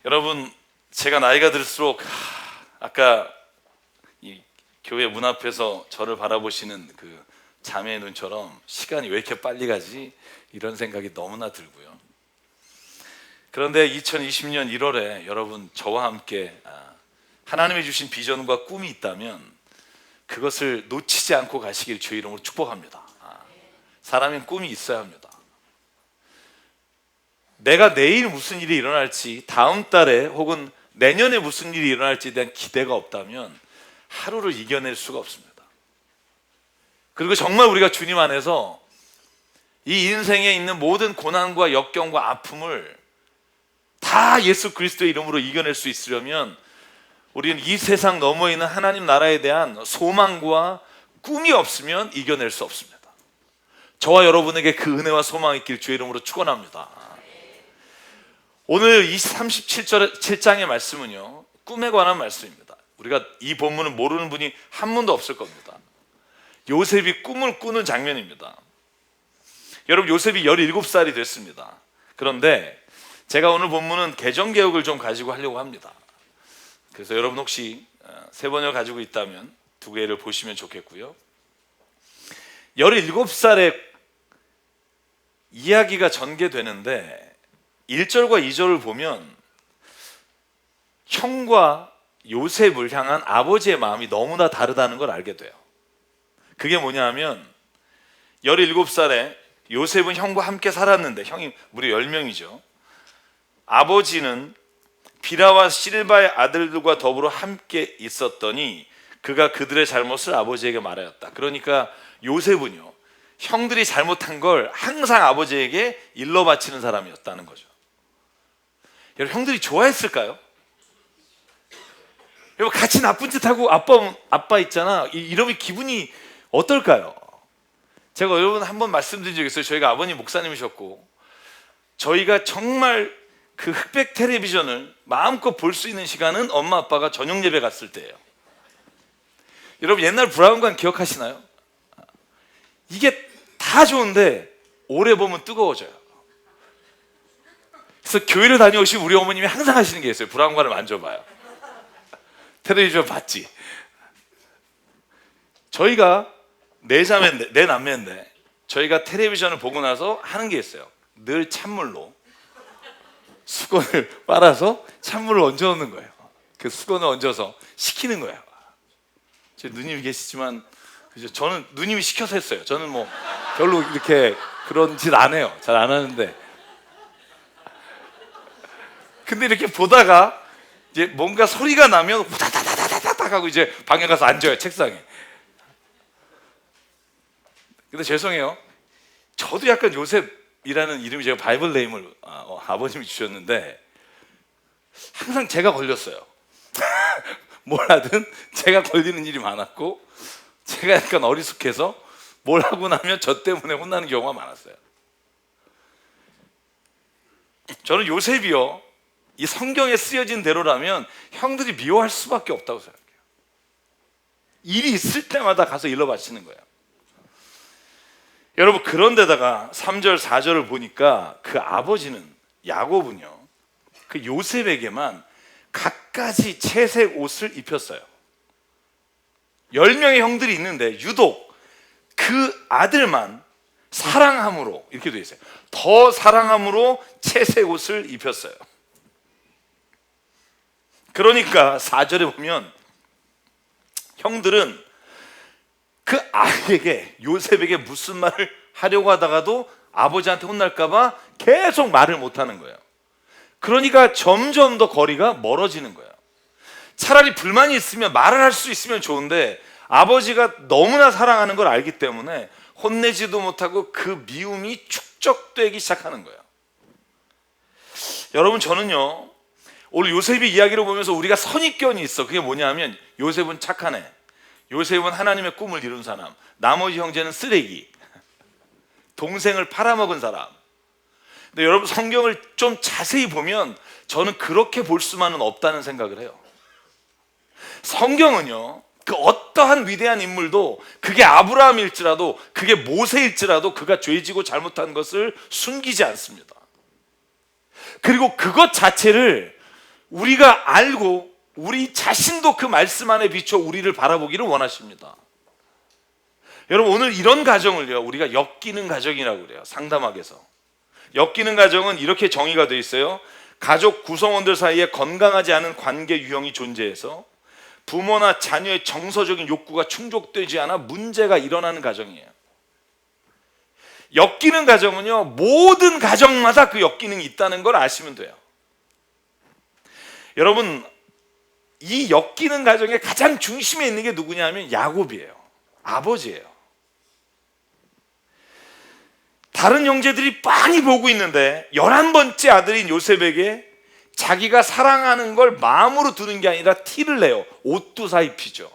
여러분, 제가 나이가 들수록 아까 이 교회 문 앞에서 저를 바라보시는 그 자매의 눈처럼 시간이 왜 이렇게 빨리 가지? 이런 생각이 너무나 들고요. 그런데 2020년 1월에 여러분 저와 함께 하나님이 주신 비전과 꿈이 있다면 그것을 놓치지 않고 가시길 주의 이름으로 축복합니다. 사람은 꿈이 있어야 합니다. 내가 내일 무슨 일이 일어날지, 다음 달에 혹은 내년에 무슨 일이 일어날지에 대한 기대가 없다면 하루를 이겨낼 수가 없습니다. 그리고 정말 우리가 주님 안에서 이 인생에 있는 모든 고난과 역경과 아픔을 다 예수 그리스도의 이름으로 이겨낼 수 있으려면 우리는 이 세상 너머에 있는 하나님 나라에 대한 소망과 꿈이 없으면 이겨낼 수 없습니다. 저와 여러분에게 그 은혜와 소망이 있길 주의 이름으로 축원합니다. 오늘 37장의 말씀은요, 꿈에 관한 말씀입니다. 우리가 이 본문을 모르는 분이 한 분도 없을 겁니다. 요셉이 꿈을 꾸는 장면입니다. 여러분, 요셉이 17살이 됐습니다. 그런데 제가 오늘 본문은 개정개혁을 좀 가지고 하려고 합니다. 그래서 여러분 혹시 새 번역을 가지고 있다면 두 개를 보시면 좋겠고요. 17살에 이야기가 전개되는데 1절과 2절을 보면 형과 요셉을 향한 아버지의 마음이 너무나 다르다는 걸 알게 돼요. 그게 뭐냐 하면 17살에 요셉은 형과 함께 살았는데, 형이 무려 10명이죠. 아버지는 비라와 실바의 아들들과 더불어 함께 있었더니 그가 그들의 잘못을 아버지에게 말하였다. 그러니까 요셉은요, 형들이 잘못한 걸 항상 아버지에게 일러 바치는 사람이었다는 거죠. 여러분, 형들이 좋아했을까요? 여러분, 같이 나쁜 짓 하고 아빠 있잖아, 이러면 기분이 어떨까요? 제가 여러분 한번 말씀드린 적이 있어요. 저희가 아버님 목사님이셨고 저희가 정말 그 흑백 텔레비전을 마음껏 볼 수 있는 시간은 엄마 아빠가 저녁 예배 갔을 때예요. 여러분, 옛날 브라운관 기억하시나요? 이게 다 좋은데 오래 보면 뜨거워져요. 그래서 교회를 다녀오신 우리 어머님이 항상 하시는 게 있어요. 브라운관을 만져봐요. 텔레비전 봤지? 저희가 네 남매인데 저희가 텔레비전을 보고 나서 하는 게 있어요. 늘 찬물로 수건을 빨아서 찬물을 얹어 놓는 거예요. 그 수건을 얹어서 식히는 거예요. 제 누님이 계시지만 그죠? 저는 누님이 시켜서 했어요. 저는 뭐 별로 이렇게 그런 짓 안 해요. 잘 안 하는데. 근데 이렇게 보다가 이제 뭔가 소리가 나면 후다다다다닥 하고 이제 방에 가서 앉아요, 책상에. 근데 죄송해요. 저도 약간 요셉이라는 이름이, 제가 바이블 네임을 아버님이 주셨는데 항상 제가 걸렸어요. 뭘 하든 제가 걸리는 일이 많았고 제가 약간 어리숙해서 뭘 하고 나면 저 때문에 혼나는 경우가 많았어요. 저는 요셉이요, 이 성경에 쓰여진 대로라면 형들이 미워할 수밖에 없다고 생각해요. 일이 있을 때마다 가서 일러 바치는 거예요. 여러분, 그런데다가 3절 4절을 보니까 그 아버지는, 야곱은요, 그 요셉에게만 갖가지 채색 옷을 입혔어요. 10명의 형들이 있는데 유독 그 아들만 사랑함으로, 이렇게 되어 있어요. 더 사랑함으로 채색 옷을 입혔어요. 그러니까 4절에 보면 형들은 그 아이에게, 요셉에게 무슨 말을 하려고 하다가도 아버지한테 혼날까봐 계속 말을 못하는 거예요. 그러니까 점점 더 거리가 멀어지는 거예요. 차라리 불만이 있으면 말을 할 수 있으면 좋은데 아버지가 너무나 사랑하는 걸 알기 때문에 혼내지도 못하고 그 미움이 축적되기 시작하는 거예요. 여러분, 저는요, 오늘 요셉의 이야기를 보면서 우리가 선입견이 있어. 그게 뭐냐면 요셉은 착한 애, 요셉은 하나님의 꿈을 이룬 사람, 나머지 형제는 쓰레기, 동생을 팔아먹은 사람. 근데 여러분, 성경을 좀 자세히 보면 저는 그렇게 볼 수만은 없다는 생각을 해요. 성경은요, 그 어떠한 위대한 인물도, 그게 아브라함일지라도 그게 모세일지라도 그가 죄지고 잘못한 것을 숨기지 않습니다. 그리고 그것 자체를 우리가 알고 우리 자신도 그 말씀 안에 비춰 우리를 바라보기를 원하십니다. 여러분, 오늘 이런 가정을요, 우리가 엮이는 가정이라고 그래요. 상담학에서 엮이는 가정은 이렇게 정의가 되어 있어요. 가족 구성원들 사이에 건강하지 않은 관계 유형이 존재해서 부모나 자녀의 정서적인 욕구가 충족되지 않아 문제가 일어나는 가정이에요. 엮이는 가정은요, 모든 가정마다 그 엮이는 게 있다는 걸 아시면 돼요. 여러분, 이 엮이는 가정의 가장 중심에 있는 게 누구냐 하면 야곱이에요. 아버지예요. 다른 형제들이 빤히 보고 있는데 11번째 아들인 요셉에게 자기가 사랑하는 걸 마음으로 두는 게 아니라 티를 내요. 옷도 사입히죠.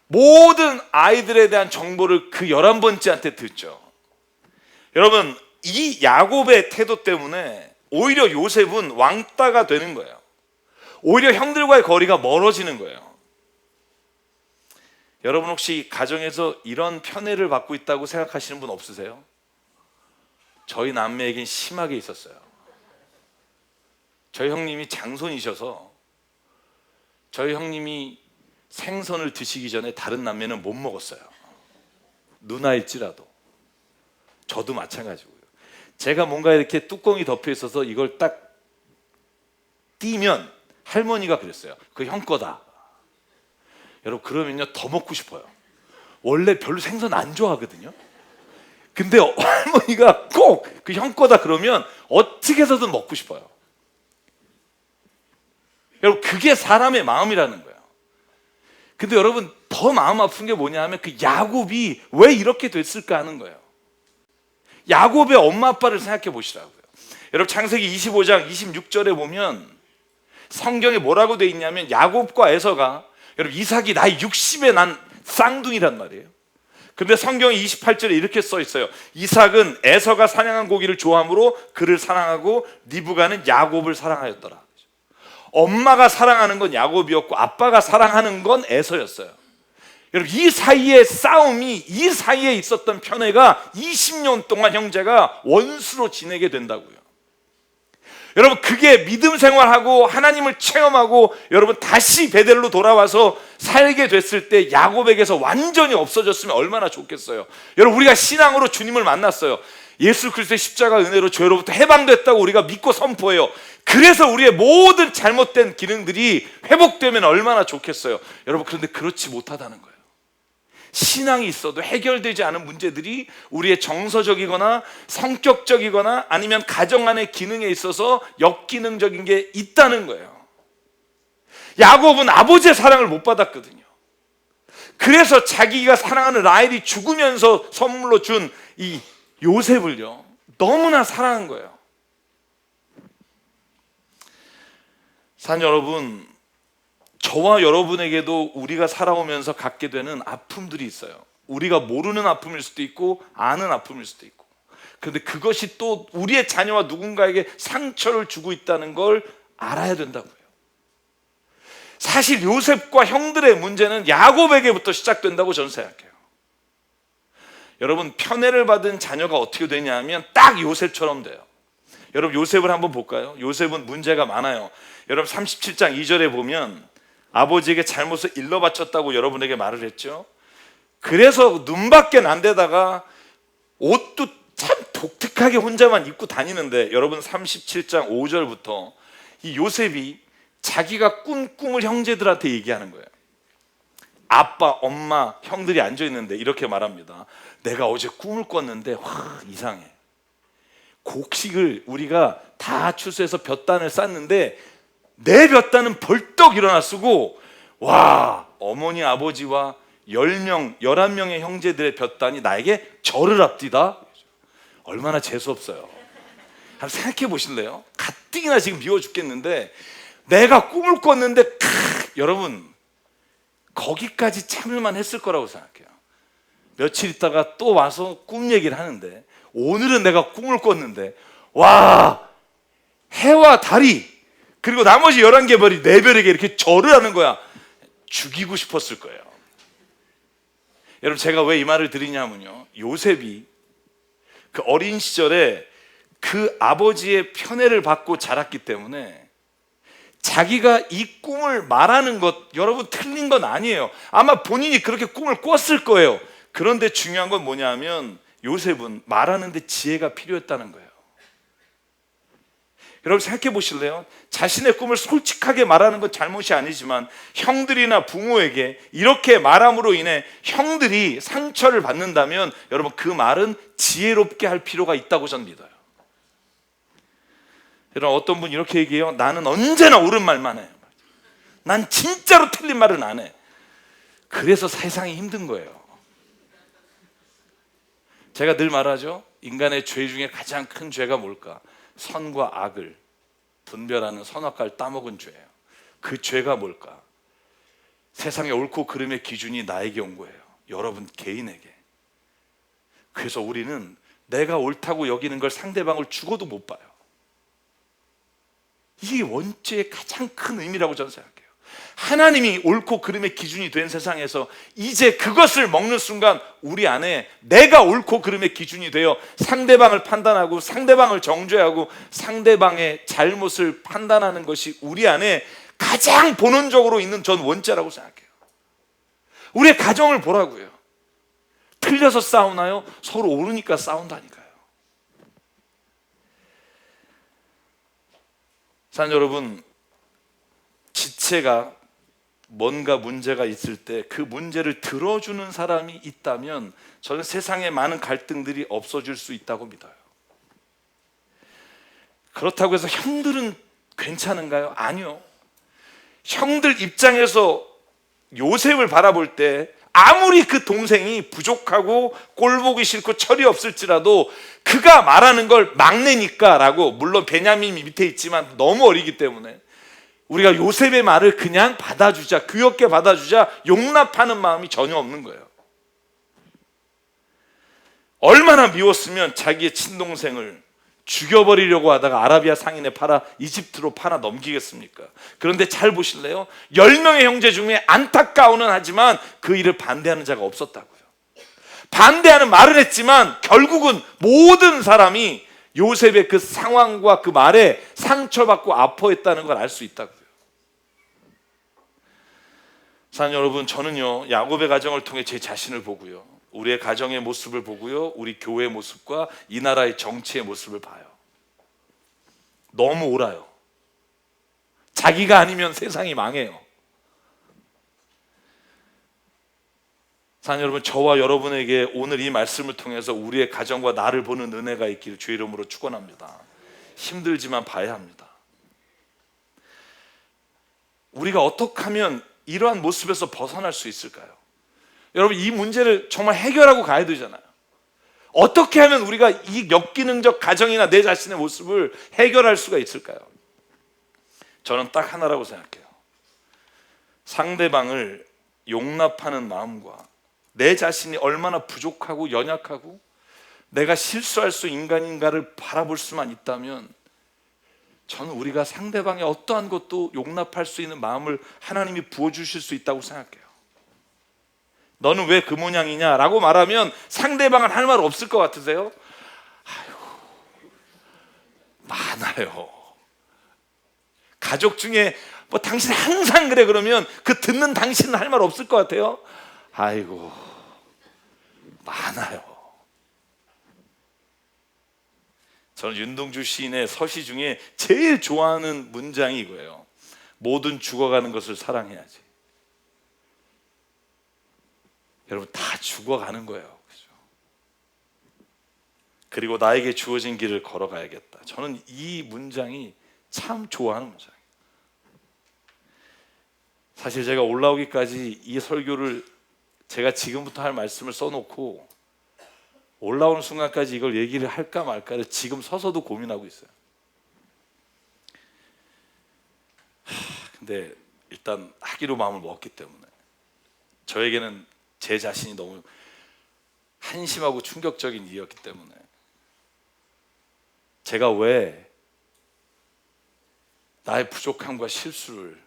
모든 아이들에 대한 정보를 그 11번째한테 듣죠. 여러분, 이 야곱의 태도 때문에 오히려 요셉은 왕따가 되는 거예요. 오히려 형들과의 거리가 멀어지는 거예요. 여러분, 혹시 가정에서 이런 편애를 받고 있다고 생각하시는 분 없으세요? 저희 남매에겐 심하게 있었어요. 저희 형님이 장손이셔서 저희 형님이 생선을 드시기 전에 다른 남매는 못 먹었어요. 누나일지라도. 저도 마찬가지고요. 제가 뭔가 이렇게 뚜껑이 덮여 있어서 이걸 딱 띄면 할머니가 그랬어요. 그 형 거다. 여러분, 그러면요 더 먹고 싶어요. 원래 별로 생선 안 좋아하거든요. 근데 할머니가 꼭 그 형 거다 그러면 어떻게 해서든 먹고 싶어요. 여러분, 그게 사람의 마음이라는 거예요. 근데 여러분, 더 마음 아픈 게 뭐냐 하면 그 야곱이 왜 이렇게 됐을까 하는 거예요. 야곱의 엄마 아빠를 생각해 보시라고요. 여러분, 창세기 25장 26절에 보면 성경에 뭐라고 돼 있냐면 야곱과 에서가, 여러분, 이삭이 나이 60에 난 쌍둥이란 말이에요. 근데 성경에 28절에 이렇게 써 있어요. 이삭은 에서가 사냥한 고기를 좋아하므로 그를 사랑하고 리브가는 야곱을 사랑하였더라. 엄마가 사랑하는 건 야곱이었고 아빠가 사랑하는 건 에서였어요. 여러분, 이 사이의 싸움이, 이 사이에 있었던 편애가 20년 동안 형제가 원수로 지내게 된다고요. 여러분, 그게 믿음 생활하고 하나님을 체험하고 여러분 다시 베델로 돌아와서 살게 됐을 때 야곱에게서 완전히 없어졌으면 얼마나 좋겠어요. 여러분, 우리가 신앙으로 주님을 만났어요. 예수 그리스도의 십자가 은혜로 죄로부터 해방됐다고 우리가 믿고 선포해요. 그래서 우리의 모든 잘못된 기능들이 회복되면 얼마나 좋겠어요. 여러분, 그런데 그렇지 못하다는 거예요. 신앙이 있어도 해결되지 않은 문제들이 우리의 정서적이거나 성격적이거나 아니면 가정 안의 기능에 있어서 역기능적인 게 있다는 거예요. 야곱은 아버지의 사랑을 못 받았거든요. 그래서 자기가 사랑하는 라헬이 죽으면서 선물로 준 이 요셉을요 너무나 사랑한 거예요. 사랑 여러분, 저와 여러분에게도 우리가 살아오면서 갖게 되는 아픔들이 있어요. 우리가 모르는 아픔일 수도 있고 아는 아픔일 수도 있고. 그런데 그것이 또 우리의 자녀와 누군가에게 상처를 주고 있다는 걸 알아야 된다고요. 사실 요셉과 형들의 문제는 야곱에게부터 시작된다고 저는 생각해요. 여러분, 편애를 받은 자녀가 어떻게 되냐 하면 딱 요셉처럼 돼요. 여러분, 요셉을 한번 볼까요? 요셉은 문제가 많아요. 여러분, 37장 2절에 보면 아버지에게 잘못을 일러 바쳤다고 여러분에게 말을 했죠. 그래서 눈밖에 난 데다가 옷도 참 독특하게 혼자만 입고 다니는데, 여러분 37장 5절부터 이 요셉이 자기가 꾼 꿈을 형제들한테 얘기하는 거예요. 아빠, 엄마, 형들이 앉아있는데 이렇게 말합니다. 내가 어제 꿈을 꿨는데 이상해. 곡식을 우리가 다 추수해서 볕단을 쌌는데 내 볕단은 벌떡 일어나 쓰고, 와, 어머니 아버지와 10명, 11명의 형제들의 볕단이 나에게 절을 앞뒤다. 얼마나 재수없어요. 한번 생각해 보실래요? 가뜩이나 지금 미워 죽겠는데 내가 꿈을 꿨는데 여러분, 거기까지 참을만 했을 거라고 생각해요. 며칠 있다가 또 와서 꿈 얘기를 하는데, 오늘은 내가 꿈을 꿨는데 와, 해와 달이 그리고 나머지 11개 별이 내 별에게 이렇게 절을 하는 거야. 죽이고 싶었을 거예요. 여러분, 제가 왜 이 말을 드리냐면요, 요셉이 그 어린 시절에 그 아버지의 편애를 받고 자랐기 때문에 자기가 이 꿈을 말하는 것, 여러분 틀린 건 아니에요. 아마 본인이 그렇게 꿈을 꿨을 거예요. 그런데 중요한 건 뭐냐 하면 요셉은 말하는데 지혜가 필요했다는 거예요. 여러분 생각해 보실래요? 자신의 꿈을 솔직하게 말하는 건 잘못이 아니지만 형들이나 부모에게 이렇게 말함으로 인해 형들이 상처를 받는다면 여러분 그 말은 지혜롭게 할 필요가 있다고 저는 믿어요. 여러분 어떤 분 이렇게 얘기해요. 나는 언제나 옳은 말만 해. 난 진짜로 틀린 말은 안 해. 그래서 세상이 힘든 거예요. 제가 늘 말하죠. 인간의 죄 중에 가장 큰 죄가 뭘까? 선과 악을 분별하는 선악과를 따먹은 죄예요. 그 죄가 뭘까? 세상의 옳고 그름의 기준이 나에게 온 거예요. 여러분 개인에게. 그래서 우리는 내가 옳다고 여기는 걸 상대방을 죽어도 못 봐요. 이게 원죄의 가장 큰 의미라고 저는 생각해요. 하나님이 옳고 그름의 기준이 된 세상에서 이제 그것을 먹는 순간 우리 안에 내가 옳고 그름의 기준이 되어 상대방을 판단하고 상대방을 정죄하고 상대방의 잘못을 판단하는 것이 우리 안에 가장 본원적으로 있는 전 원죄라고 생각해요. 우리의 가정을 보라고요. 틀려서 싸우나요? 서로 옳으니까 싸운다니까요. 사랑하는 여러분, 지체가 뭔가 문제가 있을 때 그 문제를 들어주는 사람이 있다면 저는 세상에 많은 갈등들이 없어질 수 있다고 믿어요. 그렇다고 해서 형들은 괜찮은가요? 아니요. 형들 입장에서 요셉을 바라볼 때 아무리 그 동생이 부족하고 꼴보기 싫고 철이 없을지라도 그가 말하는 걸 막내니까 라고, 물론 베냐민이 밑에 있지만 너무 어리기 때문에 우리가 요셉의 말을 그냥 받아주자, 귀엽게 받아주자, 용납하는 마음이 전혀 없는 거예요. 얼마나 미웠으면 자기의 친동생을 죽여버리려고 하다가 아라비아 상인에 팔아 이집트로 팔아 넘기겠습니까? 그런데 잘 보실래요? 10명의 형제 중에 안타까우는 하지만 그 일을 반대하는 자가 없었다고요. 반대하는 말은 했지만 결국은 모든 사람이 요셉의 그 상황과 그 말에 상처받고 아파했다는 걸 알 수 있다고요. 사랑하는 여러분, 저는요 야곱의 가정을 통해 제 자신을 보고요, 우리의 가정의 모습을 보고요, 우리 교회의 모습과 이 나라의 정치의 모습을 봐요. 너무 옳아요. 자기가 아니면 세상이 망해요. 사랑하는 여러분, 저와 여러분에게 오늘 이 말씀을 통해서 우리의 가정과 나를 보는 은혜가 있기를 주의 이름으로 축원합니다. 힘들지만 봐야 합니다. 우리가 어떻게 하면 이러한 모습에서 벗어날 수 있을까요? 여러분, 이 문제를 정말 해결하고 가야 되잖아요. 어떻게 하면 우리가 이 역기능적 가정이나 내 자신의 모습을 해결할 수가 있을까요? 저는 딱 하나라고 생각해요. 상대방을 용납하는 마음과 내 자신이 얼마나 부족하고 연약하고 내가 실수할 수 인간인가를 바라볼 수만 있다면 저는 우리가 상대방의 어떠한 것도 용납할 수 있는 마음을 하나님이 부어주실 수 있다고 생각해요. 너는 왜 그 모양이냐 라고 말하면 상대방은 할 말 없을 것 같으세요? 아유, 많아요. 가족 중에 뭐 당신 항상 그래 그러면 그 듣는 당신은 할 말 없을 것 같아요? 아이고, 많아요. 저는 윤동주 시인의 서시 중에 제일 좋아하는 문장이 이거예요. 모든 죽어가는 것을 사랑해야지. 여러분, 다 죽어가는 거예요. 그죠? 그리고 나에게 주어진 길을 걸어가야겠다. 저는 이 문장이 참 좋아하는 문장이에요. 사실 제가 올라오기까지 이 설교를 제가 지금부터 할 말씀을 써놓고 올라오는 순간까지 이걸 얘기를 할까 말까를 지금 서서도 고민하고 있어요. 근데 일단 하기로 마음을 먹었기 때문에, 저에게는 제 자신이 너무 한심하고 충격적인 일이었기 때문에, 제가 왜 나의 부족함과 실수를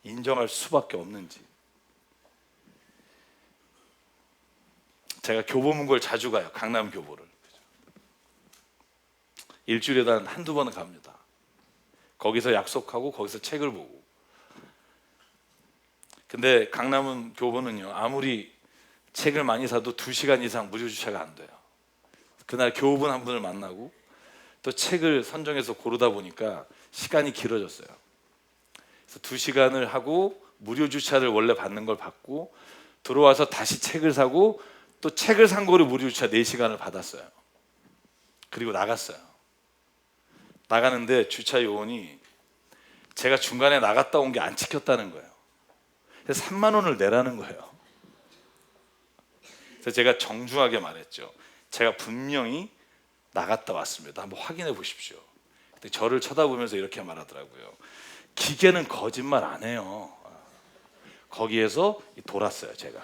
인정할 수밖에 없는지. 제가 교보문고를 자주 가요. 강남 교보를. 일주일에 단 한두 번은 갑니다. 거기서 약속하고 거기서 책을 보고. 근데 강남은 교보는요, 아무리 책을 많이 사도 2시간 이상 무료 주차가 안 돼요. 그날 교우분 한 분을 만나고 또 책을 선정해서 고르다 보니까 시간이 길어졌어요. 그래서 2시간을 하고 무료 주차를 원래 받는 걸 받고 들어와서 다시 책을 사고 또 책을 산 거로 무료 주차 4시간을 받았어요. 그리고 나갔어요. 나가는데 주차 요원이 제가 중간에 나갔다 온 게 안 찍혔다는 거예요. 그래서 3만 원을 내라는 거예요. 그래서 제가 정중하게 말했죠. 제가 분명히 나갔다 왔습니다. 한번 확인해 보십시오. 근데 저를 쳐다보면서 이렇게 말하더라고요. 기계는 거짓말 안 해요. 거기에서 돌았어요. 제가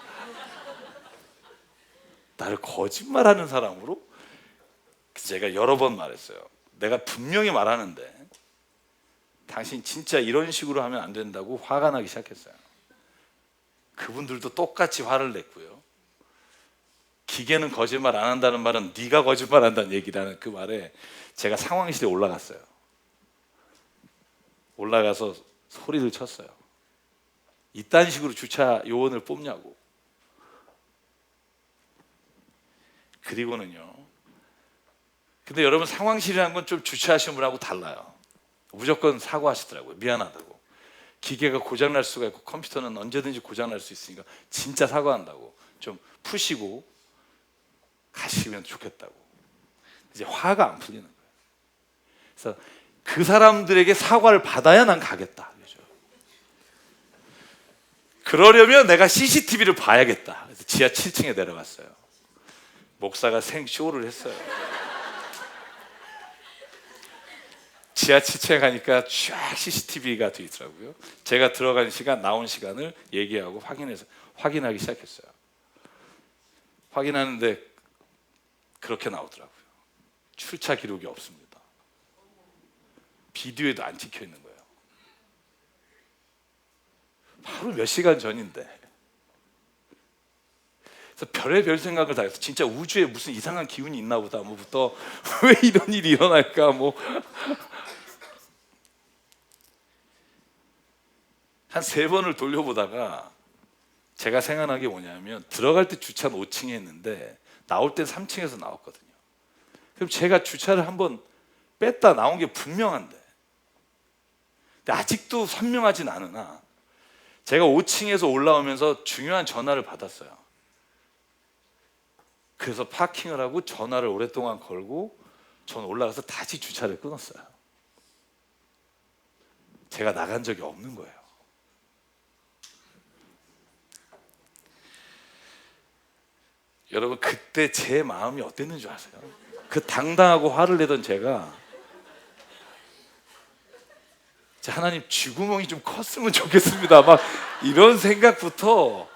나를 거짓말하는 사람으로. 그래서 제가 여러 번 말했어요. 내가 분명히 말하는데 당신 진짜 이런 식으로 하면 안 된다고 화가 나기 시작했어요. 그분들도 똑같이 화를 냈고요. 기계는 거짓말 안 한다는 말은 네가 거짓말 한다는 얘기라는 그 말에 제가 상황실에 올라갔어요. 올라가서 소리를 쳤어요. 이딴 식으로 주차 요원을 뽑냐고. 그리고는요, 근데 여러분 상황실이라는 건 좀 주차하시는 분하고 달라요. 무조건 사과하시더라고요. 미안하다고. 기계가 고장날 수가 있고 컴퓨터는 언제든지 고장날 수 있으니까 진짜 사과한다고 좀 푸시고 가시면 좋겠다고. 이제 화가 안 풀리는 거예요. 그래서 그 사람들에게 사과를 받아야 난 가겠다. 그죠? 그러려면 내가 CCTV를 봐야겠다. 그래서 지하 7층에 내려갔어요. 목사가 생쇼를 했어요. 지하 7층에 가니까 쫙 CCTV가 돼 있더라고요. 제가 들어간 시간, 나온 시간을 얘기하고 확인하기 시작했어요. 확인하는데 그렇게 나오더라고요. 출차 기록이 없습니다. 비디오에도 안 찍혀 있는 거예요. 바로 몇 시간 전인데. 그래서 별의별 생각을 다 해서 진짜 우주에 무슨 이상한 기운이 있나 보다. 뭐부터 왜 이런 일이 일어날까 뭐. 한 3번을 돌려보다가 제가 생각한 게 뭐냐면 들어갈 때 주차는 5층에 했는데 나올 때 3층에서 나왔거든요. 그럼 제가 주차를 한번 뺐다 나온 게 분명한데, 근데 아직도 선명하진 않으나 제가 5층에서 올라오면서 중요한 전화를 받았어요. 그래서 파킹을 하고 전화를 오랫동안 걸고 저는 올라가서 다시 주차를 끊었어요. 제가 나간 적이 없는 거예요. 여러분 그때 제 마음이 어땠는 줄 아세요? 그 당당하고 화를 내던 제가 하나님 쥐구멍이 좀 컸으면 좋겠습니다. 막 이런 생각부터.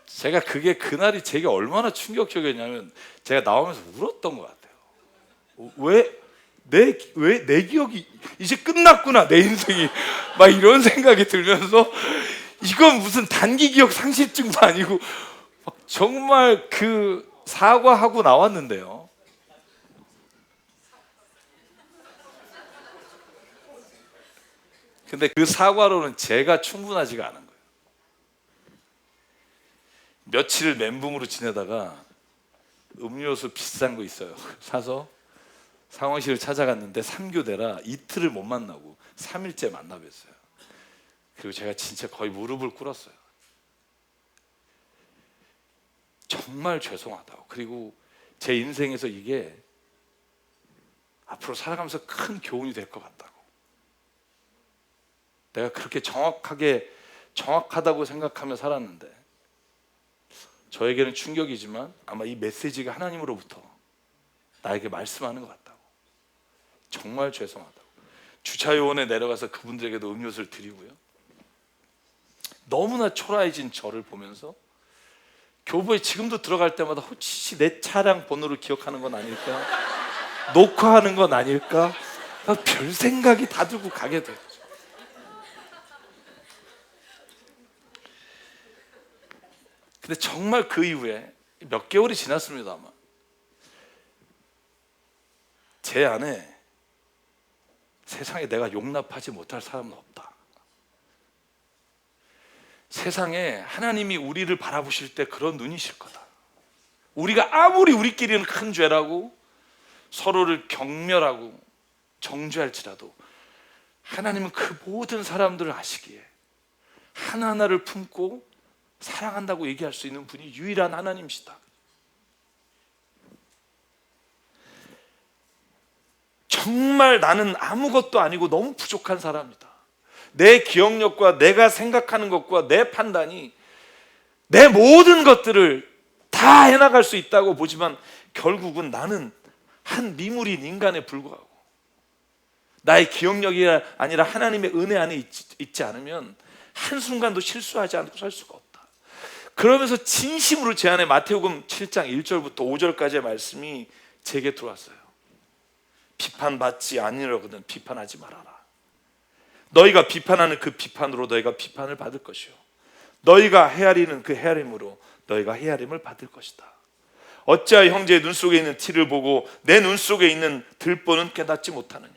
제가 그게 그날이 제게 얼마나 충격적이었냐면 제가 나오면서 울었던 것 같아요. 왜 내 기억이 이제 끝났구나 내 인생이 막 이런 생각이 들면서 이건 무슨 단기 기억 상실증도 아니고 정말 그 사과하고 나왔는데요. 근데 그 사과로는 제가 충분하지가 않은 거예요. 며칠을 멘붕으로 지내다가 음료수 비싼 거 있어요. 사서 상황실을 찾아갔는데 3교대라 이틀을 못 만나고 3일째 만나 뵀어요. 그리고 제가 진짜 거의 무릎을 꿇었어요. 정말 죄송하다고. 그리고 제 인생에서 이게 앞으로 살아가면서 큰 교훈이 될 것 같다고. 내가 그렇게 정확하다고 생각하며 살았는데 저에게는 충격이지만 아마 이 메시지가 하나님으로부터 나에게 말씀하는 것 같다고. 정말 죄송하다고. 주차요원에 내려가서 그분들에게도 음료수를 드리고요. 너무나 초라해진 저를 보면서 교보에 지금도 들어갈 때마다 혹시 내 차량 번호를 기억하는 건 아닐까? 녹화하는 건 아닐까? 별 생각이 다 들고 가게 됐죠. 근데 정말 그 이후에 몇 개월이 지났습니다만 제 안에 세상에 내가 용납하지 못할 사람은 없다. 세상에 하나님이 우리를 바라보실 때 그런 눈이실 거다. 우리가 아무리 우리끼리는 큰 죄라고 서로를 경멸하고 정죄할지라도 하나님은 그 모든 사람들을 아시기에 하나하나를 품고 사랑한다고 얘기할 수 있는 분이 유일한 하나님이시다. 정말 나는 아무것도 아니고 너무 부족한 사람이다. 내 기억력과 내가 생각하는 것과 내 판단이 내 모든 것들을 다 해나갈 수 있다고 보지만 결국은 나는 한 미물인 인간에 불과하고 나의 기억력이 아니라 하나님의 은혜 안에 있지 않으면 한순간도 실수하지 않고 살 수가 없다. 그러면서 진심으로 제 안에 마태복음 7장 1절부터 5절까지의 말씀이 제게 들어왔어요. 비판받지 아니하거든 비판하지 말아라. 너희가 비판하는 그 비판으로 너희가 비판을 받을 것이요 너희가 헤아리는 그 헤아림으로 너희가 헤아림을 받을 것이다. 어찌하여 형제의 눈 속에 있는 티를 보고 내 눈 속에 있는 들보는 깨닫지 못하느냐.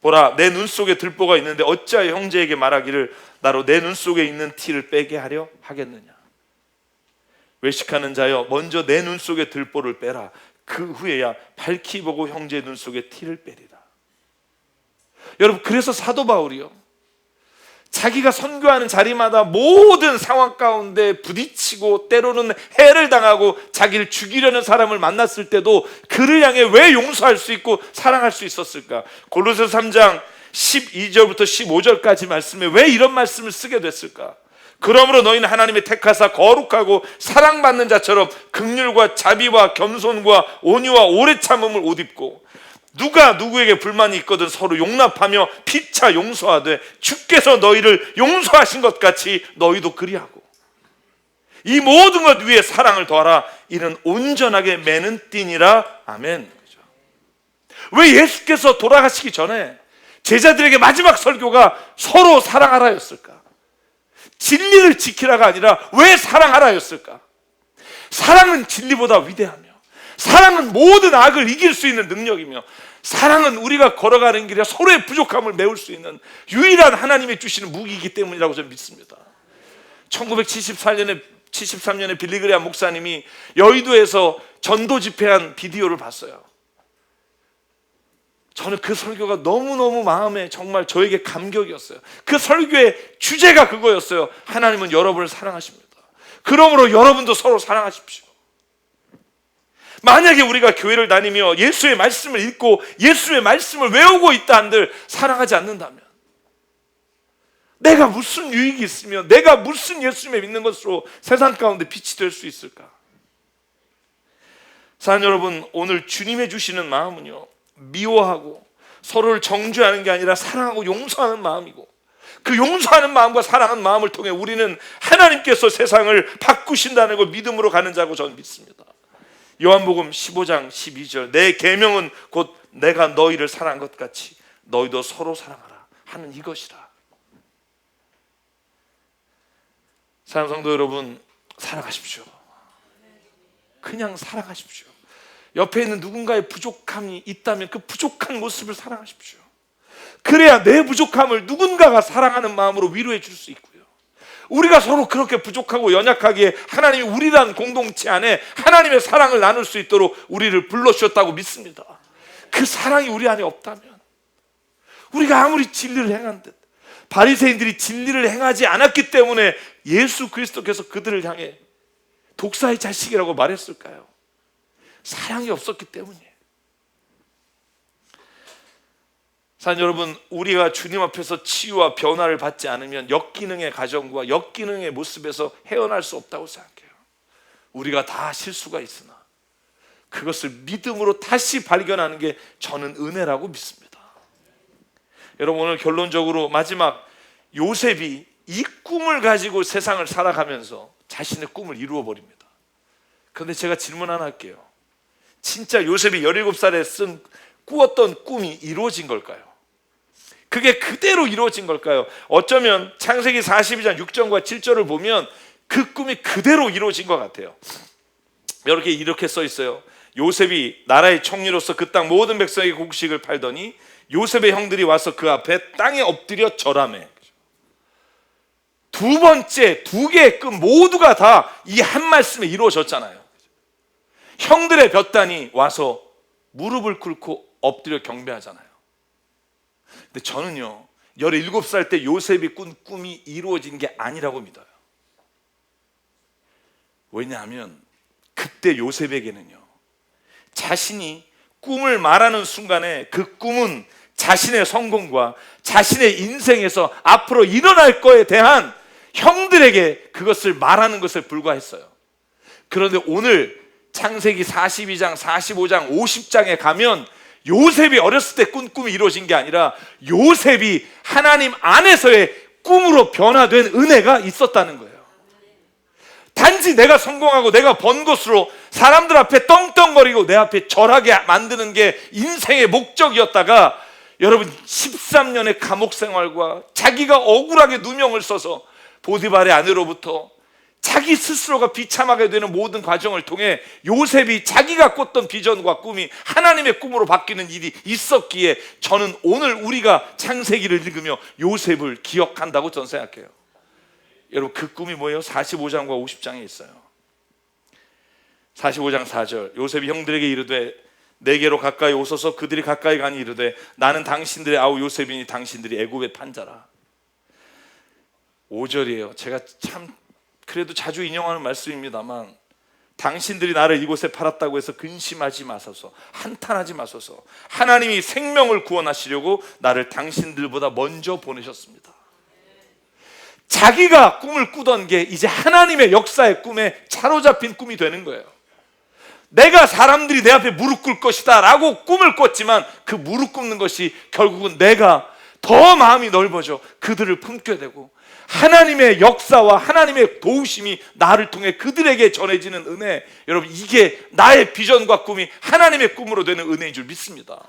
보라, 내 눈 속에 들보가 있는데 어찌하여 형제에게 말하기를 나로 내 눈 속에 있는 티를 빼게 하려 하겠느냐. 외식하는 자여 먼저 내 눈 속에 들보를 빼라. 그 후에야 밝히 보고 형제의 눈 속에 티를 빼리라. 여러분, 그래서 사도 바울이요 자기가 선교하는 자리마다 모든 상황 가운데 부딪히고 때로는 해를 당하고 자기를 죽이려는 사람을 만났을 때도 그를 향해 왜 용서할 수 있고 사랑할 수 있었을까? 골로새서 3장 12절부터 15절까지 말씀에 왜 이런 말씀을 쓰게 됐을까? 그러므로 너희는 하나님의 택하사 거룩하고 사랑받는 자처럼 긍휼과 자비와 겸손과 온유와 오래 참음을 옷 입고 누가 누구에게 불만이 있거든 서로 용납하며 피차 용서하되 주께서 너희를 용서하신 것 같이 너희도 그리하고 이 모든 것 위에 사랑을 더하라. 이는 온전하게 매는 띠니라. 아멘. 왜 예수께서 돌아가시기 전에 제자들에게 마지막 설교가 서로 사랑하라였을까? 진리를 지키라가 아니라 왜 사랑하라였을까? 사랑은 진리보다 위대하며 사랑은 모든 악을 이길 수 있는 능력이며 사랑은 우리가 걸어가는 길에 서로의 부족함을 메울 수 있는 유일한 하나님이 주시는 무기이기 때문이라고 저는 믿습니다. 1973년에 빌리그레암 목사님이 여의도에서 전도 집회한 비디오를 봤어요. 저는 그 설교가 너무너무 마음에 정말 저에게 감격이었어요. 그 설교의 주제가 그거였어요. 하나님은 여러분을 사랑하십니다. 그러므로 여러분도 서로 사랑하십시오. 만약에 우리가 교회를 다니며 예수의 말씀을 읽고 예수의 말씀을 외우고 있다 한들 사랑하지 않는다면 내가 무슨 유익이 있으며 내가 무슨 예수님을 믿는 것으로 세상 가운데 빛이 될 수 있을까? 사랑 여러분, 오늘 주님의 주시는 마음은요 미워하고 서로를 정죄하는 게 아니라 사랑하고 용서하는 마음이고 그 용서하는 마음과 사랑하는 마음을 통해 우리는 하나님께서 세상을 바꾸신다는 걸 믿음으로 가는 자고 저는 믿습니다. 요한복음 15장 12절 내 계명은 곧 내가 너희를 사랑한 것 같이 너희도 서로 사랑하라 하는 이것이라. 사랑하는 성도 여러분, 사랑하십시오. 그냥 사랑하십시오. 옆에 있는 누군가의 부족함이 있다면 그 부족한 모습을 사랑하십시오. 그래야 내 부족함을 누군가가 사랑하는 마음으로 위로해 줄 수 있고요. 우리가 서로 그렇게 부족하고 연약하기에 하나님이 우리란 공동체 안에 하나님의 사랑을 나눌 수 있도록 우리를 불러주셨다고 믿습니다. 그 사랑이 우리 안에 없다면 우리가 아무리 진리를 행한 듯 바리새인들이 진리를 행하지 않았기 때문에 예수 그리스도께서 그들을 향해 독사의 자식이라고 말했을까요? 사랑이 없었기 때문이에요. 사랑 여러분, 우리가 주님 앞에서 치유와 변화를 받지 않으면 역기능의 가정과 역기능의 모습에서 헤어날 수 없다고 생각해요. 우리가 다 실수가 있으나 그것을 믿음으로 다시 발견하는 게 저는 은혜라고 믿습니다. 여러분, 오늘 결론적으로 마지막 요셉이 이 꿈을 가지고 세상을 살아가면서 자신의 꿈을 이루어 버립니다. 그런데 제가 질문 하나 할게요. 진짜 요셉이 17살에 꾸었던 꿈이 이루어진 걸까요? 그게 그대로 이루어진 걸까요? 어쩌면 창세기 42장 6절과 7절을 보면 그 꿈이 그대로 이루어진 것 같아요. 이렇게 써 있어요. 요셉이 나라의 총리로서 그 땅 모든 백성에게 곡식을 팔더니 요셉의 형들이 와서 그 앞에 땅에 엎드려 절하매. 두 번째 두 개의 끈 모두가 다 이 한 말씀에 이루어졌잖아요. 형들의 볕단이 와서 무릎을 꿇고 엎드려 경배하잖아요. 근데 저는요 17살 때 요셉이 꾼 꿈이 이루어진 게 아니라고 믿어요. 왜냐하면 그때 요셉에게는요 자신이 꿈을 말하는 순간에 그 꿈은 자신의 성공과 자신의 인생에서 앞으로 일어날 거에 대한 형들에게 그것을 말하는 것에 불과했어요. 그런데 오늘 창세기 42장, 45장, 50장에 가면 요셉이 어렸을 때 꾼 꿈이 이루어진 게 아니라 요셉이 하나님 안에서의 꿈으로 변화된 은혜가 있었다는 거예요. 단지 내가 성공하고 내가 번 것으로 사람들 앞에 떵떵거리고 내 앞에 절하게 만드는 게 인생의 목적이었다가 여러분 13년의 감옥 생활과 자기가 억울하게 누명을 써서 보디발의 아내로부터 자기 스스로가 비참하게 되는 모든 과정을 통해 요셉이 자기가 꿨던 비전과 꿈이 하나님의 꿈으로 바뀌는 일이 있었기에 저는 오늘 우리가 창세기를 읽으며 요셉을 기억한다고 저는 생각해요. 여러분 그 꿈이 뭐예요? 45장과 50장에 있어요. 45장 4절 요셉이 형들에게 이르되 내게로 가까이 오소서. 그들이 가까이 가니 이르되 나는 당신들의 아우 요셉이니 당신들이 애굽의 판자라. 5절이에요. 제가 참 그래도 자주 인용하는 말씀입니다만 당신들이 나를 이곳에 팔았다고 해서 근심하지 마소서, 한탄하지 마소서. 하나님이 생명을 구원하시려고 나를 당신들보다 먼저 보내셨습니다. 자기가 꿈을 꾸던 게 이제 하나님의 역사의 꿈에 사로잡힌 꿈이 되는 거예요. 내가 사람들이 내 앞에 무릎 꿇을 것이다 라고 꿈을 꿨지만 그 무릎 꿇는 것이 결국은 내가 더 마음이 넓어져 그들을 품게 되고 하나님의 역사와 하나님의 도우심이 나를 통해 그들에게 전해지는 은혜, 여러분 이게 나의 비전과 꿈이 하나님의 꿈으로 되는 은혜인 줄 믿습니다.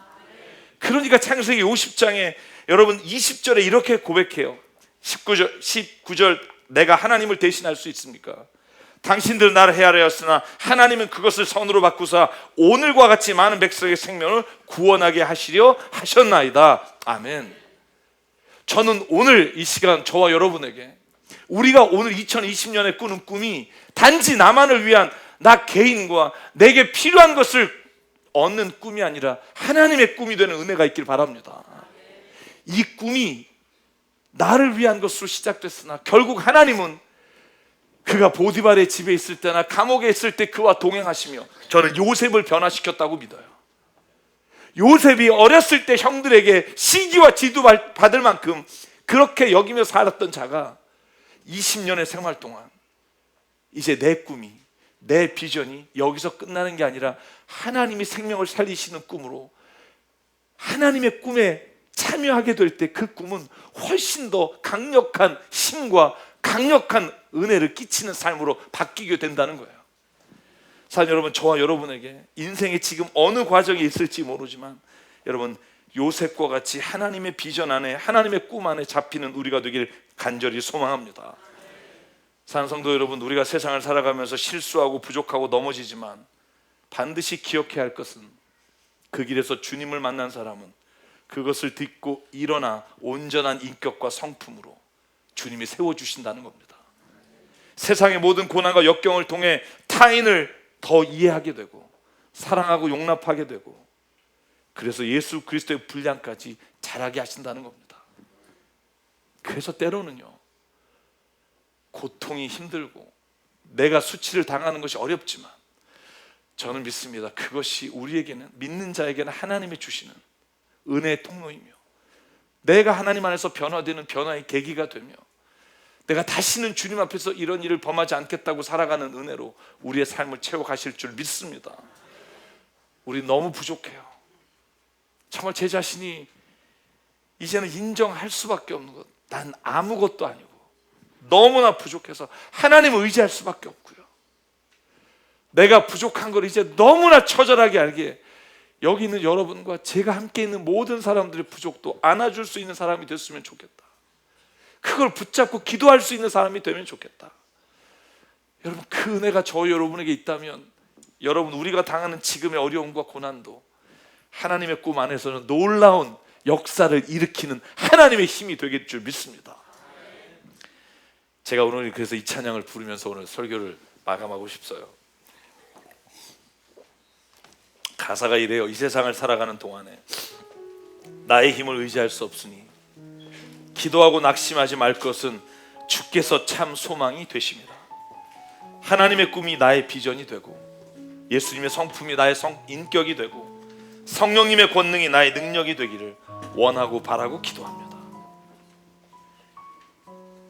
그러니까 창세기 50장에 여러분 20절에 이렇게 고백해요. 19절 내가 하나님을 대신할 수 있습니까? 당신들 나를 헤아려였으나 하나님은 그것을 선으로 바꾸사 오늘과 같이 많은 백성의 생명을 구원하게 하시려 하셨나이다. 아멘. 저는 오늘 이 시간 저와 여러분에게 우리가 오늘 2020년에 꾸는 꿈이 단지 나만을 위한 나 개인과 내게 필요한 것을 얻는 꿈이 아니라 하나님의 꿈이 되는 은혜가 있길 바랍니다. 이 꿈이 나를 위한 것으로 시작됐으나 결국 하나님은 그가 보디발의 집에 있을 때나 감옥에 있을 때 그와 동행하시며 저는 요셉을 변화시켰다고 믿어요. 요셉이 어렸을 때 형들에게 시기와 지도 받을 만큼 그렇게 여기며 살았던 자가 20년의 생활 동안 이제 내 꿈이, 내 비전이 여기서 끝나는 게 아니라 하나님이 생명을 살리시는 꿈으로 하나님의 꿈에 참여하게 될 때 그 꿈은 훨씬 더 강력한 힘과 강력한 은혜를 끼치는 삶으로 바뀌게 된다는 거예요. 사실 여러분 저와 여러분에게 인생에 지금 어느 과정이 있을지 모르지만 여러분 요셉과 같이 하나님의 비전 안에 하나님의 꿈 안에 잡히는 우리가 되길 간절히 소망합니다. 사는 성도 여러분, 우리가 세상을 살아가면서 실수하고 부족하고 넘어지지만 반드시 기억해야 할 것은 그 길에서 주님을 만난 사람은 그것을 딛고 일어나 온전한 인격과 성품으로 주님이 세워주신다는 겁니다. 세상의 모든 고난과 역경을 통해 타인을 더 이해하게 되고 사랑하고 용납하게 되고 그래서 예수 그리스도의 분량까지 자라게 하신다는 겁니다. 그래서 때로는요 고통이 힘들고 내가 수치를 당하는 것이 어렵지만 저는 믿습니다. 그것이 우리에게는 믿는 자에게는 하나님이 주시는 은혜의 통로이며 내가 하나님 안에서 변화되는 변화의 계기가 되며 내가 다시는 주님 앞에서 이런 일을 범하지 않겠다고 살아가는 은혜로 우리의 삶을 채워가실 줄 믿습니다. 우리 너무 부족해요. 정말 제 자신이 이제는 인정할 수밖에 없는 것, 난 아무것도 아니고 너무나 부족해서 하나님을 의지할 수밖에 없고요. 내가 부족한 걸 이제 너무나 처절하게 알기에 여기 있는 여러분과 제가 함께 있는 모든 사람들의 부족도 안아줄 수 있는 사람이 됐으면 좋겠다. 그걸 붙잡고 기도할 수 있는 사람이 되면 좋겠다. 여러분 그 은혜가 저 여러분에게 있다면 여러분, 우리가 당하는 지금의 어려움과 고난도 하나님의 꿈 안에서는 놀라운 역사를 일으키는 하나님의 힘이 되길 줄 믿습니다. 제가 오늘 그래서 이 찬양을 부르면서 오늘 설교를 마감하고 싶어요. 가사가 이래요. 이 세상을 살아가는 동안에 나의 힘을 의지할 수 없으니 기도하고 낙심하지 말 것은 주께서 참 소망이 되십니다. 하나님의 꿈이 나의 비전이 되고 예수님의 성품이 나의 인격이 되고 성령님의 권능이 나의 능력이 되기를 원하고 바라고 기도합니다.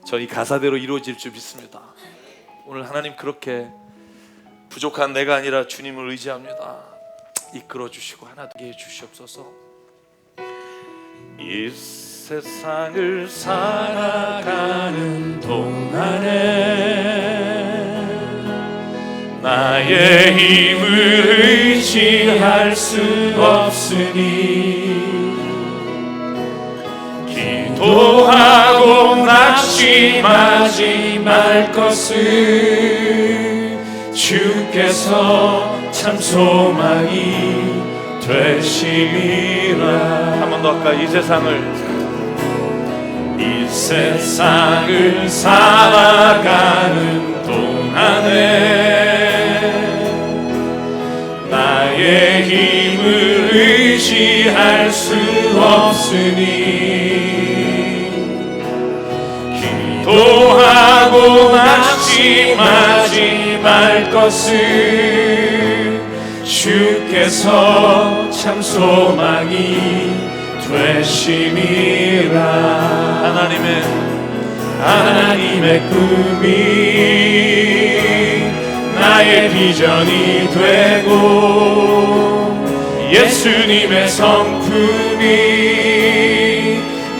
저는 이 가사대로 이루어질 줄 믿습니다. 오늘 하나님 그렇게 부족한 내가 아니라 주님을 의지합니다. 이끌어 주시고 하나 되게 해 주시옵소서. 이 세상을 살아가는 동안에 나의 힘을 의지할 수 없으니 기도하고 낙심하지 말 것을 주께서 참 소망이 되심이라. 한 번 더 아까 이 세상을 살아가는 동안에 나의 힘을 의지할 수 없으니 기도하고 낙심하지 말 것을 주께서 참 소망이 되심이라. 하나님의 꿈이 나의 비전이 되고 예수님의 성품이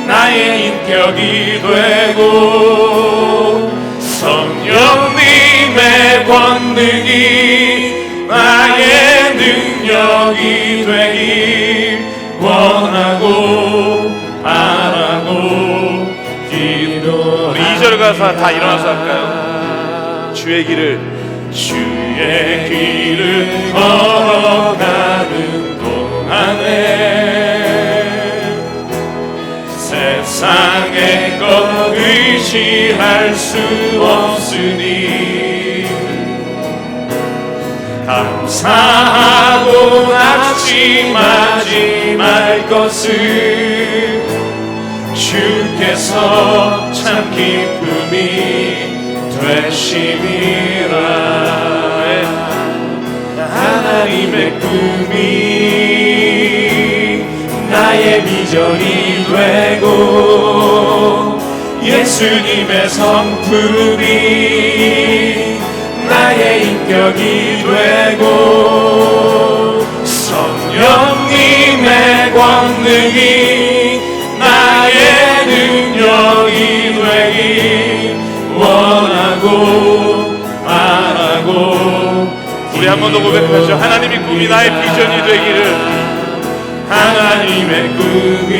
나의 인격이 되고 성령님의 권능이 나의 능력이 되길 원하고 바라고 기도. 우리 2절 가사 다 일어나서 할까요? 주의 길을 걸어가는 동안에 세상의 것 의지할 수 없으니 감사하고 낙심하지 말 것을 주께서 참 기쁨이 되심이라. 하나님의 꿈이 나의 비전이 되고 예수님의 성품이 나의 인격이 되고 성령님의 권능이 나의 능력이 되길 원하고 바라고. 우리 한 번 더 고백하죠. 하나님의 꿈이 나의 비전이 되기를. 하나님의 꿈이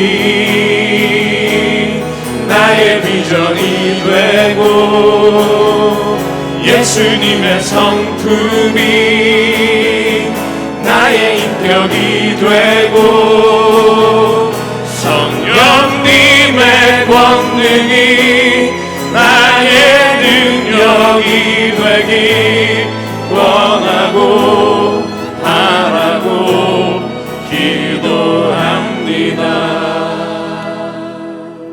나의 비전이 되고 예수님의 성품이 나의 인격이 되고 성령님의 권능이 나의 능력이 되길 원하고 바라고 기도합니다.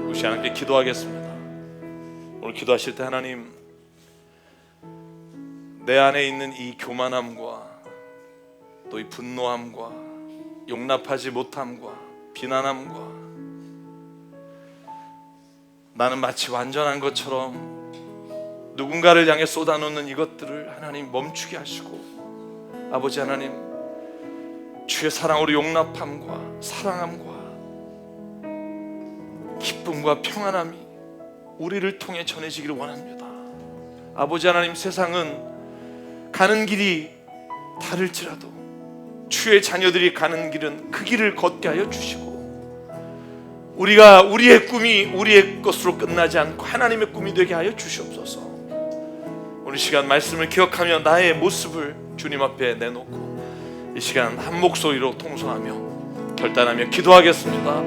우리 하나님께 기도하겠습니다. 오늘 기도하실 때 하나님, 내 안에 있는 이 교만함과 또 이 분노함과 용납하지 못함과 비난함과 나는 마치 완전한 것처럼 누군가를 향해 쏟아놓는 이것들을 하나님 멈추게 하시고, 아버지 하나님, 주의 사랑으로 용납함과 사랑함과 기쁨과 평안함이 우리를 통해 전해지기를 원합니다. 아버지 하나님, 세상은 가는 길이 다를지라도 주의 자녀들이 가는 길은 그 길을 걷게 하여 주시고, 우리가 우리의 꿈이 우리의 것으로 끝나지 않고 하나님의 꿈이 되게 하여 주시옵소서. 오늘 시간 말씀을 기억하며 나의 모습을 주님 앞에 내놓고 이 시간 한 목소리로 통성하며 결단하며 기도하겠습니다.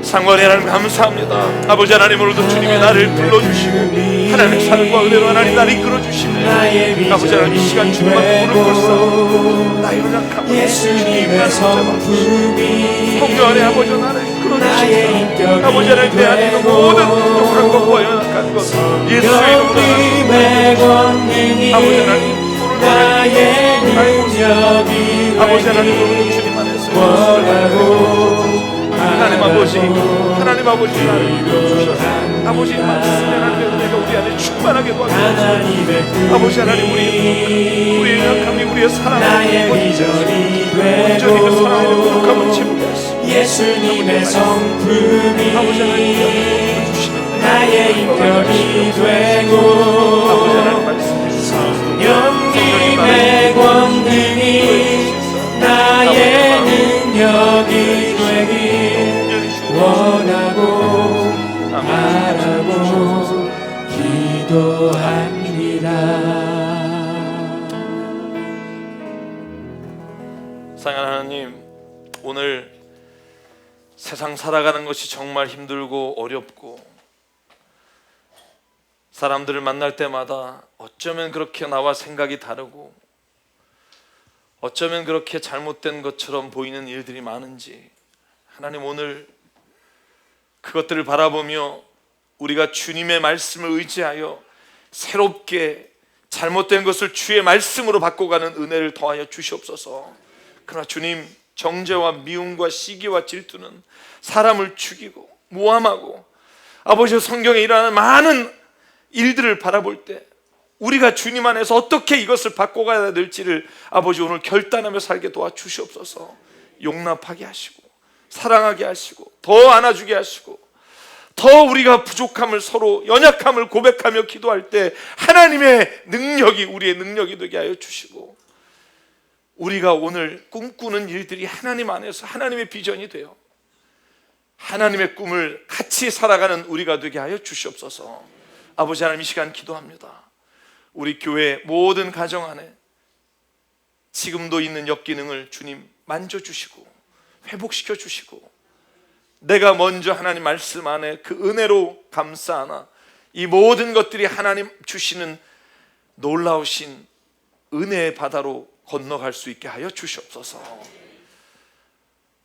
상관의 하나님 감사합니다. 아버지 하나님, 오늘도 주님이 나를 불러주시고 하나님의 사랑과 은혜로 하나님 나를 이끌어주시네. 아버지 하나님, 이 시간 주님 앞에 무릎 꿇소 나의 연약함을 주님만 붙잡아주시고 성령 안에 아버지 나를 이끌어주시고 아버지 하나님 내 안에 있는 모든 부족한 것과 연약한 것 예수의 이름으로 아버지 하나님 나의 능력이 아버지 하나님, 오늘도 주님 안에서 원하고 하나님 아버지, 하나님 아버지 나를 이끌어주셔서 아버지 말씀의 하나님의 은혜가 우리 안에 충만하게 도와주셔서 아버지 하나님, 우리의 연약함이 우리의 사랑을 온전히 그 사랑의 부족함을 채우게 하시고 예수님의 성품이 아버지 하나님 주시는 나의 인격이 되고 아버지 하나님 말씀해 성령님의 권능이 나의 능력이 되길 원하고 바라고 기도합니다. 사랑하는 하나님, 오늘 세상 살아가는 것이 정말 힘들고 어렵고 사람들을 만날 때마다 어쩌면 그렇게 나와 생각이 다르고 어쩌면 그렇게 잘못된 것처럼 보이는 일들이 많은지 하나님, 오늘 그것들을 바라보며 우리가 주님의 말씀을 의지하여 새롭게 잘못된 것을 주의 말씀으로 바꿔가는 은혜를 더하여 주시옵소서. 그러나 주님, 정죄와 미움과 시기와 질투는 사람을 죽이고 모함하고 아버지 성경에 일어나는 많은 일들을 바라볼 때 우리가 주님 안에서 어떻게 이것을 바꿔가야 될지를 아버지 오늘 결단하며 살게 도와주시옵소서. 용납하게 하시고 사랑하게 하시고 더 안아주게 하시고 더 우리가 부족함을 서로 연약함을 고백하며 기도할 때 하나님의 능력이 우리의 능력이 되게 하여 주시고 우리가 오늘 꿈꾸는 일들이 하나님 안에서 하나님의 비전이 되어 하나님의 꿈을 같이 살아가는 우리가 되게 하여 주시옵소서. 아버지 하나님, 이 시간 기도합니다. 우리 교회 모든 가정 안에 지금도 있는 역기능을 주님 만져주시고 회복시켜 주시고 내가 먼저 하나님 말씀 안에 그 은혜로 감싸나 이 모든 것들이 하나님 주시는 놀라우신 은혜의 바다로 건너갈 수 있게 하여 주시옵소서.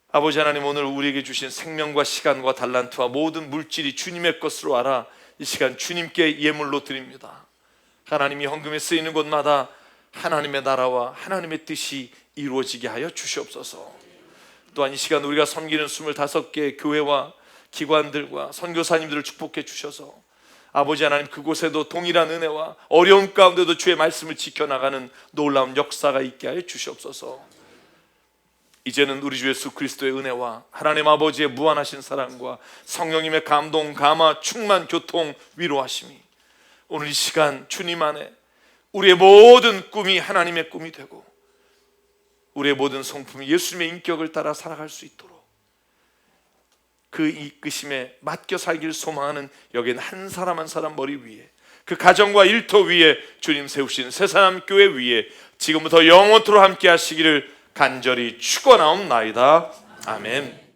아버지 하나님, 오늘 우리에게 주신 생명과 시간과 달란트와 모든 물질이 주님의 것으로 알아 이 시간 주님께 예물로 드립니다. 하나님이 헌금에 쓰이는 곳마다 하나님의 나라와 하나님의 뜻이 이루어지게 하여 주시옵소서. 또한 이 시간 우리가 섬기는 25개 교회와 기관들과 선교사님들을 축복해 주셔서 아버지 하나님, 그곳에도 동일한 은혜와 어려움 가운데도 주의 말씀을 지켜나가는 놀라운 역사가 있게 하여 주시옵소서. 이제는 우리 주 예수 그리스도의 은혜와 하나님 아버지의 무한하신 사랑과 성령님의 감동, 감화, 충만, 교통, 위로하심이 오늘 이 시간 주님 안에 우리의 모든 꿈이 하나님의 꿈이 되고 우리의 모든 성품이 예수님의 인격을 따라 살아갈 수 있도록 그 이끄심에 맡겨 살기를 소망하는 여기는 한 사람 한 사람 머리 위에 그 가정과 일터 위에 주님 세우신 새사람 교회 위에 지금부터 영원토록 함께 하시기를 간절히 축원하옵나이다. 아멘.